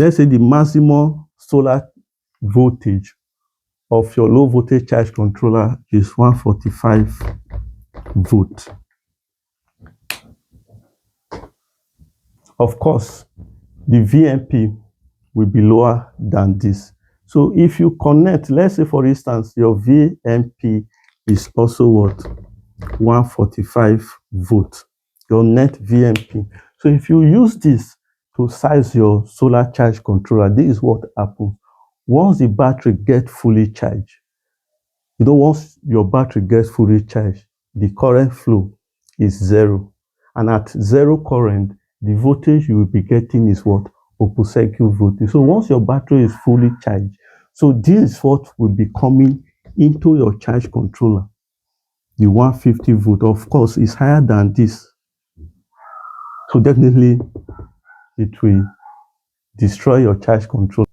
let's say the maximum solar voltage of your low voltage charge controller is 145 volt. Of course, the VMP will be lower than this. So if you connect, let's say for instance, your VMP is also what? 145 volt, your net VMP. So if you use this to size your solar charge controller, this is what happens. Once the battery gets fully charged, once your battery gets fully charged, the current flow is 0. And at 0 current, the voltage you will be getting is what? Open circuit voltage. So once your battery is fully charged, so this is what will be coming into your charge controller. The 150 volt, of course, is higher than this. So definitely it will destroy your charge controller.